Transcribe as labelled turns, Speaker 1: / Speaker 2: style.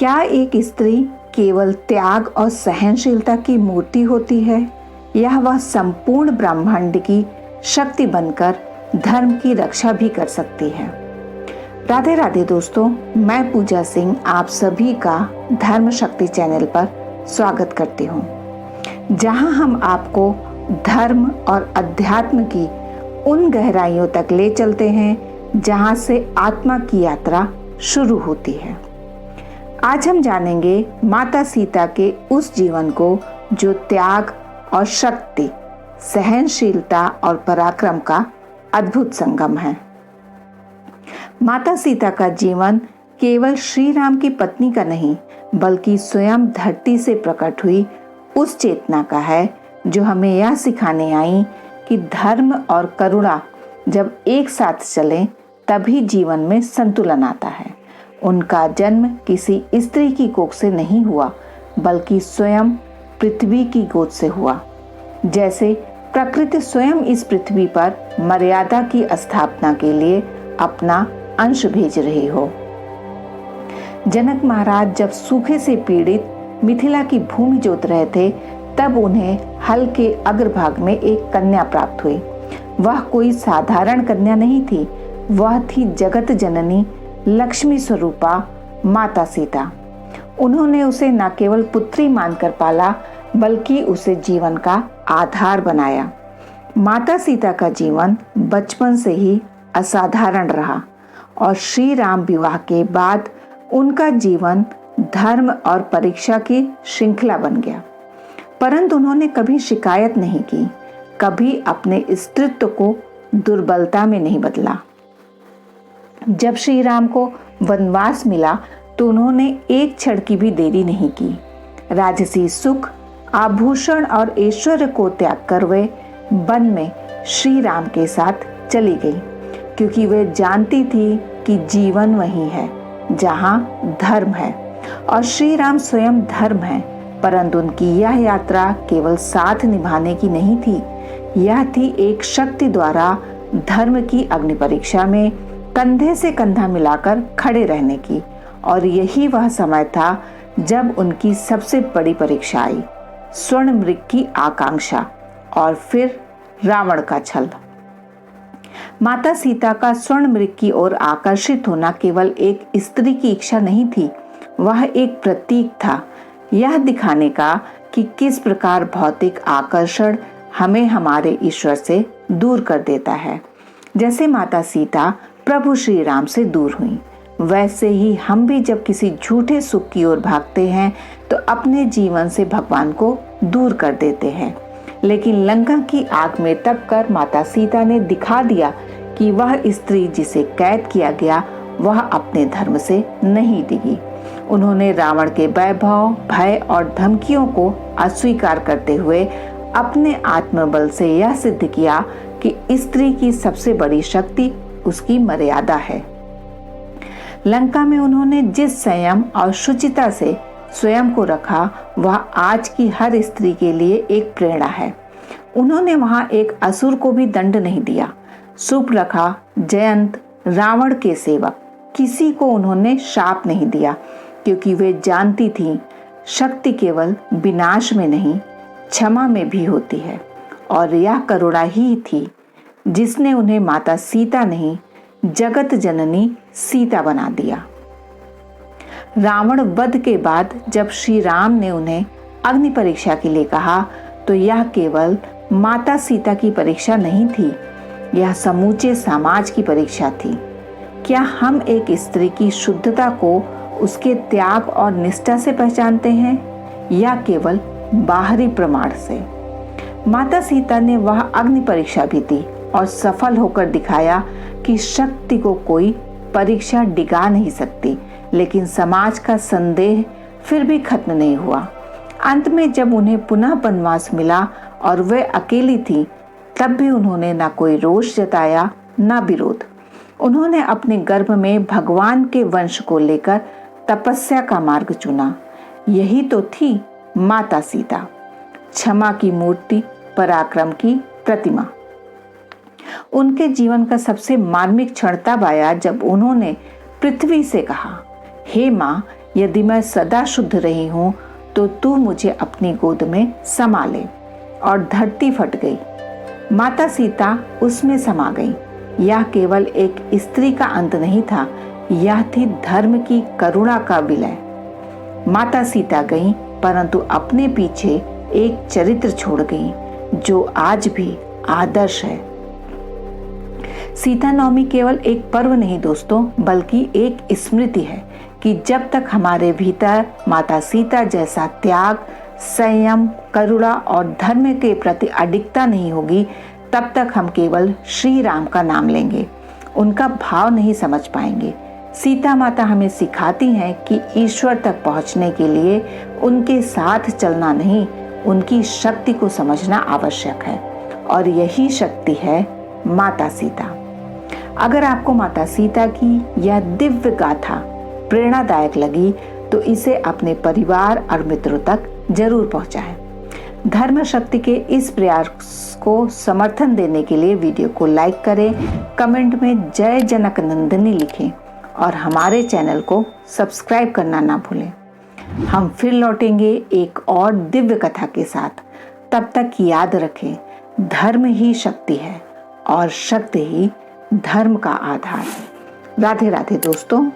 Speaker 1: क्या एक स्त्री केवल त्याग और सहनशीलता की मूर्ति होती है, या वह संपूर्ण ब्रह्मांड की शक्ति बनकर धर्म की रक्षा भी कर सकती है? राधे राधे दोस्तों, मैं पूजा सिंह आप सभी का धर्म शक्ति चैनल पर स्वागत करती हूँ, जहाँ हम आपको धर्म और अध्यात्म की उन गहराइयों तक ले चलते हैं जहाँ से आत्मा की यात्रा शुरू होती है। आज हम जानेंगे माता सीता के उस जीवन को जो त्याग और शक्ति, सहनशीलता और पराक्रम का अद्भुत संगम है। माता सीता का जीवन केवल श्री राम की पत्नी का नहीं, बल्कि स्वयं धरती से प्रकट हुई उस चेतना का है जो हमें यह सिखाने आई कि धर्म और करुणा जब एक साथ चलें तभी जीवन में संतुलन आता है। उनका जन्म किसी स्त्री की कोख से नहीं हुआ, बल्कि स्वयं पृथ्वी की गोद से हुआ। जैसे प्रकृति स्वयं इस पृथ्वी पर मर्यादा की स्थापना के लिए अपना अंश भेज रही हो। जनक महाराज जब सूखे से पीड़ित मिथिला की भूमि जोत रहे थे, तब उन्हें हल के अग्रभाग में एक कन्या प्राप्त हुई। वह कोई साधारण कन्या नहीं थी, वह थी जगत जननी लक्ष्मी स्वरूपा माता सीता। उन्होंने उसे न केवल पुत्री मानकर पाला, बल्कि उसे जीवन का आधार बनाया। माता सीता का जीवन बचपन से ही असाधारण रहा और श्री राम विवाह के बाद उनका जीवन धर्म और परीक्षा की श्रृंखला बन गया। परंतु उन्होंने कभी शिकायत नहीं की, कभी अपने स्त्रीत्व को दुर्बलता में नहीं बदला। जब श्री राम को वनवास मिला तो उन्होंने एक क्षण की भी देरी नहीं की। राजसी सुख, आभूषण और ऐश्वर्य को त्याग कर वे वन में श्री राम के साथ चली गई, क्योंकि वे जानती थी कि जीवन वही है जहाँ धर्म है और श्री राम स्वयं धर्म है। परंतु उनकी यह यात्रा केवल साथ निभाने की नहीं थी, यह थी एक शक्ति द्वारा धर्म की अग्नि परीक्षा में कंधे से कंधा मिलाकर खड़े रहने की। और यही वह समय था जब उनकी सबसे बड़ी परीक्षा आई, स्वर्ण मृग की आकांक्षा और फिर रावण का छल। माता सीता का स्वर्ण मृग की ओर आकर्षित होना केवल एक स्त्री की इच्छा नहीं थी, वह एक प्रतीक था, यह दिखाने का कि किस प्रकार भौतिक आकर्षण हमें हमारे ईश्वर से दूर कर देता है। जैसे माता सीता प्रभु श्री राम से दूर हुई, वैसे ही हम भी जब किसी झूठे सुख की ओर भागते हैं तो अपने जीवन से भगवान को दूर कर देते हैं। लेकिन लंका की आग में तप कर माता सीता ने दिखा दिया कि वह स्त्री जिसे कैद किया गया वह अपने धर्म से नहीं डिगी। उन्होंने रावण के वैभव, भय और धमकियों को अस्वीकार करते हुए अपने आत्मबल से यह सिद्ध किया कि स्त्री की सबसे बड़ी शक्ति उसकी मर्यादा है। लंका में उन्होंने जिस संयम और शुचिता से स्वयं को रखा, वह आज की हर स्त्री के लिए एक प्रेरणा है। उन्होंने वहां एक असुर को भी दंड नहीं दिया। सुपर्णखा, जयंत, रावण के सेवक, किसी को उन्होंने शाप नहीं दिया, क्योंकि वे जानती थीं शक्ति केवल विनाश में नहीं, क्षमा में भी होती है। और यह करुणा ही थी जिसने उन्हें माता सीता नहीं, जगत जननी सीता बना दिया। रावण वध के बाद जब श्री राम ने उन्हें अग्नि परीक्षा के लिए कहा, तो यह केवल माता सीता की परीक्षा नहीं थी, यह समूचे समाज की परीक्षा थी। क्या हम एक स्त्री की शुद्धता को उसके त्याग और निष्ठा से पहचानते हैं, या केवल बाहरी प्रमाण से? माता सीता ने वह अग्नि परीक्षा भी दी और सफल होकर दिखाया कि शक्ति को कोई परीक्षा डिगा नहीं सकती। लेकिन समाज का संदेह फिर भी खत्म नहीं हुआ। अंत में जब उन्हें पुनः वनवास मिला और वे अकेली थी, तब भी उन्होंने न कोई रोष जताया न विरोध। उन्होंने अपने गर्भ में भगवान के वंश को लेकर तपस्या का मार्ग चुना। यही तो थी माता सीता, क्षमा की मूर्ति, पराक्रम की प्रतिमा। उनके जीवन का सबसे मार्मिक क्षण तब आया जब उन्होंने पृथ्वी से कहा, हे माँ, यदि मैं सदा शुद्ध रही हूँ तो तू मुझे अपनी गोद में समा ले। और धरती फट गई, माता सीता उसमें समा गई। यह केवल एक स्त्री का अंत नहीं था, यह थी धर्म की करुणा का विलय। माता सीता गई, परंतु अपने पीछे एक चरित्र छोड़ गई जो आज भी आदर्श है। सीता नवमी केवल एक पर्व नहीं दोस्तों, बल्कि एक स्मृति है कि जब तक हमारे भीतर माता सीता जैसा त्याग, संयम, करुणा और धर्म के प्रति अडिगता नहीं होगी, तब तक हम केवल श्री राम का नाम लेंगे, उनका भाव नहीं समझ पाएंगे। सीता माता हमें सिखाती हैं कि ईश्वर तक पहुंचने के लिए उनके साथ चलना नहीं, उनकी शक्ति को समझना आवश्यक है। और यही शक्ति है माता सीता। अगर आपको माता सीता की यह दिव्य गाथा प्रेरणादायक लगी तो इसे अपने परिवार और मित्रों तक जरूर पहुंचाएं। धर्म शक्ति के इस प्रयास को समर्थन देने के लिए वीडियो को लाइक करें, कमेंट में जय जनक नंदिनी लिखें और हमारे चैनल को सब्सक्राइब करना ना भूलें। हम फिर लौटेंगे एक और दिव्य कथा के साथ। तब तक याद रखें, धर्म ही शक्ति है और शक्ति ही धर्म का आधार है। राधे राधे दोस्तों।